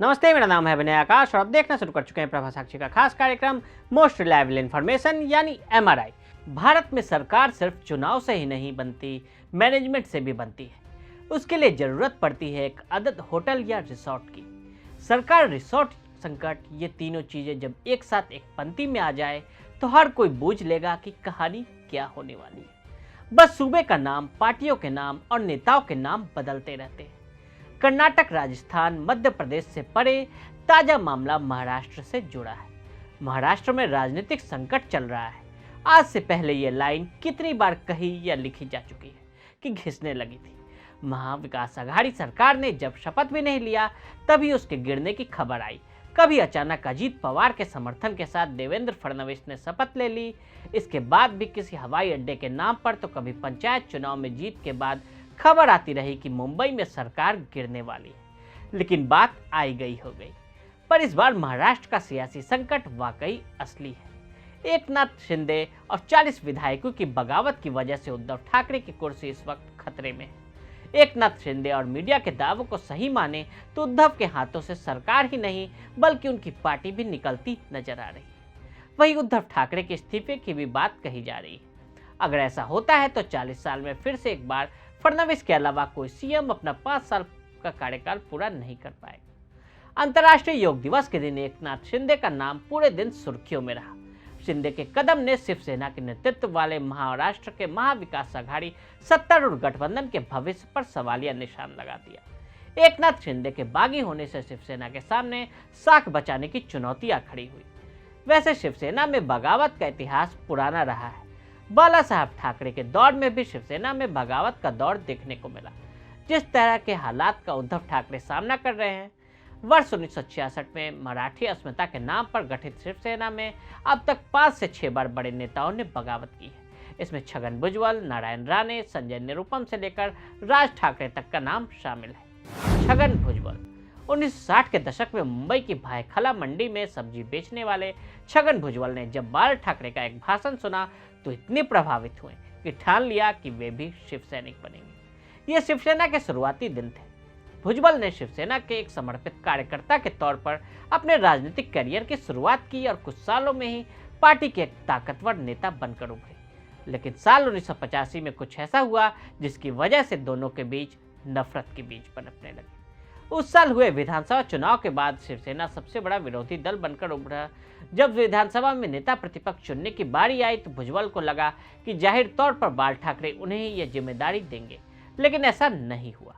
नमस्ते, मेरा नाम है विनय आकाश और आप देखना शुरू कर चुके हैं प्रभा साक्षी का खास कार्यक्रम मोस्ट रिलायबल इन्फॉर्मेशन यानी MRI। भारत में सरकार सिर्फ चुनाव से ही नहीं बनती, मैनेजमेंट से भी बनती है। उसके लिए जरूरत पड़ती है एक अदद होटल या रिसोर्ट की। सरकार, रिसोर्ट, संकट, ये तीनों चीजें जब एक साथ एक पंक्ति में आ जाए तो हर कोई बूझ लेगा कि कहानी क्या होने वाली है। बस सूबे का नाम, पार्टियों के नाम और नेताओं के नाम बदलते रहते हैं। कर्नाटक, राजस्थान, मध्य प्रदेश से परे ताजा मामला महाराष्ट्र से जुड़ा है। महाराष्ट्र में राजनीतिक संकट चल रहा है। आज से पहले ये लाइन कितनी बार कही या लिखी जा चुकी है कि घिसने लगी थी। महाविकास आघाड़ी सरकार ने जब शपथ भी नहीं लिया तभी उसके गिरने की खबर आई। कभी अचानक अजीत पवार के समर्थन के साथ देवेंद्र फडणवीस ने शपथ ले ली। इसके बाद भी किसी हवाई अड्डे के नाम पर तो कभी पंचायत चुनाव में जीत के बाद खबर आती रही कि मुंबई में सरकार गिरने वाली है। लेकिन बात आई गई हो गई। पर इस बार महाराष्ट्र का सियासी संकट वाकई असली है। एकनाथ शिंदे और 40 विधायकों की बगावत की वजह से उद्धव ठाकरे की कुर्सी इस वक्त खतरे में है। एकनाथ शिंदे और मीडिया के दावों को सही माने तो उद्धव के हाथों से सरकार ही नहीं बल्कि उनकी पार्टी भी निकलती नजर आ रही है। वहीं उद्धव ठाकरे के इस्तीफे की भी बात कही जा रही है। अगर ऐसा होता है तो 40 साल में फिर से एक बार फडणवीस के अलावा कोई सीएम अपना 5 साल का कार्यकाल पूरा नहीं कर पाएगा। अंतर्राष्ट्रीय योग दिवस के दिन एकनाथ शिंदे का नाम पूरे दिन सुर्खियों में रहा। शिंदे के कदम ने शिवसेना के नेतृत्व वाले महाराष्ट्र के महाविकास आघाड़ी सत्तारूढ़ गठबंधन के भविष्य पर सवालिया निशान लगा दिया। एकनाथ शिंदे के बागी होने से शिवसेना के सामने साख बचाने की चुनौतियां खड़ी हुई। वैसे शिवसेना में बगावत का इतिहास पुराना रहा है। बाला साहब ठाकरे के दौर में भी शिवसेना में बगावत का दौर देखने को मिला। जिस तरह के हालात का उद्धव ठाकरे सामना कर रहे हैं, वर्ष 1966 में मराठी अस्मिता के नाम पर गठित शिवसेना में अब तक 5 से 6 बार बड़े नेताओं ने बगावत की है। इसमें छगन भुजबल, नारायण राणे, संजय निरुपम से लेकर राज ठाकरे तक का नाम शामिल है। छगन भुजबल 1960 के दशक में मुंबई की भायखला मंडी में सब्जी बेचने वाले छगन भुजबल ने जब बाल ठाकरे का एक भाषण सुना तो इतने प्रभावित हुए कि ठान लिया कि वे भी शिव सैनिक बनेंगे। ये शिवसेना के शुरुआती दिन थे। भुजबल ने शिवसेना के एक समर्पित कार्यकर्ता के तौर पर अपने राजनीतिक करियर की शुरुआत की और कुछ सालों में ही पार्टी के एक ताकतवर नेता बनकर उभरे। लेकिन साल 1985 में कुछ ऐसा हुआ जिसकी वजह से दोनों के बीच नफरत के बीज पनपने लगे। उस साल हुए विधानसभा चुनाव के बाद शिवसेना सबसे बड़ा विरोधी दल बनकर उभरा। जब विधानसभा में नेता प्रतिपक्ष चुनने की बारी आई तो भुजबल को लगा कि जाहिर तौर पर बाल ठाकरे उन्हें ही यह जिम्मेदारी देंगे, लेकिन ऐसा नहीं हुआ।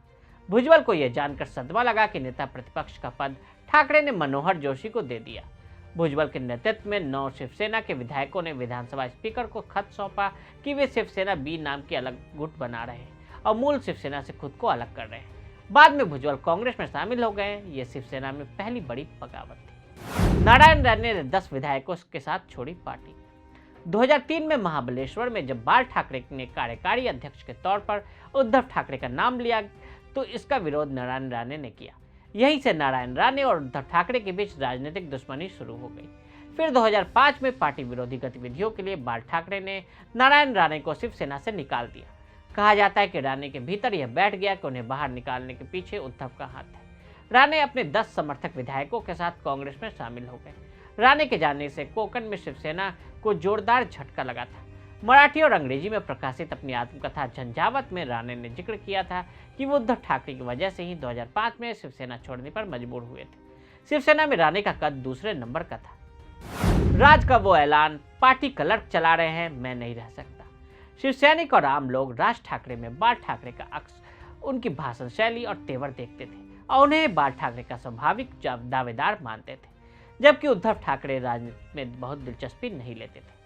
भुजबल को यह जानकर सदमा लगा कि नेता प्रतिपक्ष का पद ठाकरे ने मनोहर जोशी को दे दिया। भुजबल के नेतृत्व में 9 शिवसेना के विधायकों ने विधानसभा स्पीकर को खत सौंपा कि वे शिवसेना बी नाम की अलग गुट बना रहे हैं और मूल शिवसेना से खुद को अलग कर रहे हैं। बाद में भुजबल कांग्रेस में शामिल हो गए। ये शिवसेना में पहली बड़ी बगावत थी। नारायण राणे ने 10 विधायकों के साथ छोड़ी पार्टी। 2003 में महाबलेश्वर में जब बाल ठाकरे ने कार्यकारी अध्यक्ष के तौर पर उद्धव ठाकरे का नाम लिया तो इसका विरोध नारायण राणे ने किया। यहीं से नारायण राणे और उद्धव ठाकरे के बीच राजनीतिक दुश्मनी शुरू हो गई। फिर 2005 में पार्टी विरोधी गतिविधियों के लिए बाल ठाकरे ने नारायण राणे को शिवसेना से निकाल दिया। कहा जाता है कि राणे के भीतर यह बैठ गया कि उन्हें बाहर निकालने के पीछे उद्धव का हाथ है। राणे अपने 10 समर्थक विधायकों के साथ कांग्रेस में शामिल हो गए। राणे के जाने से कोंकण में शिवसेना को जोरदार झटका लगा था। मराठी और अंग्रेजी में प्रकाशित अपनी आत्मकथा झंझावत में राणे ने जिक्र किया था कि वो उद्धव ठाकरे की वजह से ही 2005 में शिवसेना छोड़ने पर मजबूर हुए थे। शिवसेना में राणे का कद दूसरे नंबर का था। राज का वो ऐलान, पार्टी क्लर्क चला रहे हैं, मैं नहीं रह सकता। शिवसैनिक और आम लोग राज ठाकरे में बाल ठाकरे का अक्स, उनकी भाषण शैली और तेवर देखते थे और उन्हें बाल ठाकरे का स्वाभाविक दावेदार मानते थे, जबकि उद्धव ठाकरे राजनीति में बहुत दिलचस्पी नहीं लेते थे।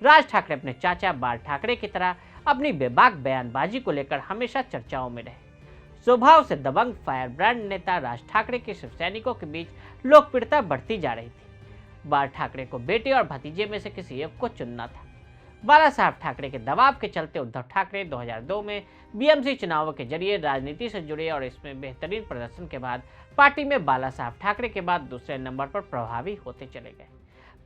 राज ठाकरे अपने चाचा बाल ठाकरे की तरह अपनी बेबाक बयानबाजी को लेकर हमेशा चर्चाओं में रहे। स्वभाव से दबंग फायर ब्रांड नेता राज ठाकरे के शिवसैनिकों के बीच लोकप्रियता बढ़ती जा रही थी। बाल ठाकरे को बेटे और भतीजे में से किसी एक को चुनना था। बाला साहब ठाकरे के दबाव के चलते उद्धव ठाकरे 2002 में बीएमसी चुनावों के जरिए राजनीति से जुड़े और इसमें बेहतरीन प्रदर्शन के बाद पार्टी में बाला साहब ठाकरे के बाद दूसरे नंबर पर प्रभावी होते चले गए।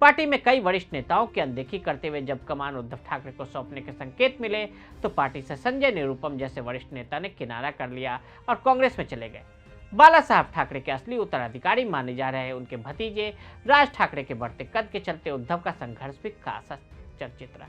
पार्टी में कई वरिष्ठ नेताओं की अनदेखी करते हुए जब कमान उद्धव ठाकरे को सौंपने के संकेत मिले तो पार्टी से संजय निरुपम जैसे वरिष्ठ नेता ने किनारा कर लिया और कांग्रेस में चले गए। बाला साहब ठाकरे के असली उत्तराधिकारी माने जा रहे उनके भतीजे राज ठाकरे के बढ़ते कद के चलते उद्धव का संघर्ष भी खासा चर्चित रहा।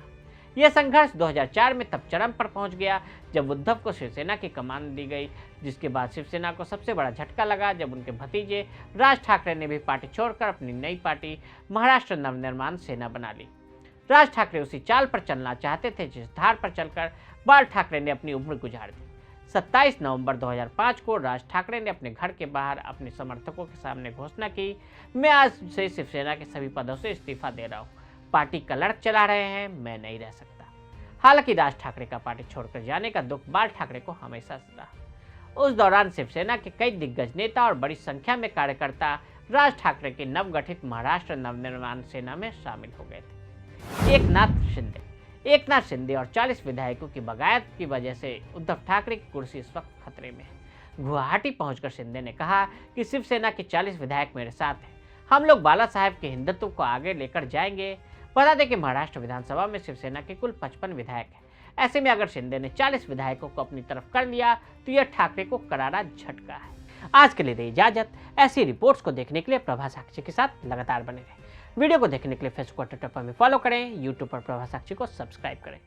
यह संघर्ष 2004 में तब चरम पर पहुंच गया जब उद्धव को शिवसेना की कमान दी गई, जिसके बाद शिवसेना को सबसे बड़ा झटका लगा जब उनके भतीजे राज ठाकरे ने भी पार्टी छोड़कर अपनी नई पार्टी महाराष्ट्र नवनिर्माण सेना बना ली। राज ठाकरे उसी चाल पर चलना चाहते थे जिस धार पर चलकर बाल ठाकरे ने अपनी उम्र गुजार दी। 27 नवंबर 2005 को राज ठाकरे ने अपने घर के बाहर अपने समर्थकों के सामने घोषणा की, मैं आज से शिवसेना के सभी पदों से इस्तीफा दे रहा हूँ, पार्टी का लड़क चला रहे हैं, मैं नहीं रह सकता। हालांकि राज ठाकरे का पार्टी छोड़कर जाने का दुख बाल ठाकरे को हमेशा रहा। उस दौरान शिवसेना के कई दिग्गज नेता और बड़ी संख्या में कार्यकर्ता राज ठाकरे की नवगठित महाराष्ट्र नवनिर्माण सेना में शामिल हो गए थे। एकनाथ शिंदे और 40 विधायकों की बगायत की वजह से उद्धव ठाकरे की कुर्सी इस वक्त खतरे में है। गुवाहाटी पहुंचकर शिंदे ने कहा कि शिवसेना के 40 विधायक मेरे साथ हैं, हम लोग बाला साहेब के हिंदुत्व को आगे लेकर जाएंगे। बता दें कि महाराष्ट्र विधानसभा में शिवसेना के कुल 55 विधायक हैं। ऐसे में अगर शिंदे ने 40 विधायकों को अपनी तरफ कर लिया तो यह ठाकरे को करारा झटका है। आज के लिए दे इजाजत। ऐसी रिपोर्ट्स को देखने के लिए प्रभा साक्षी के साथ लगातार बने रहें। वीडियो को देखने के लिए फेसबुक और ट्विटर पर हमें फॉलो करें, यूट्यूब पर प्रभा साक्षी को सब्सक्राइब करें।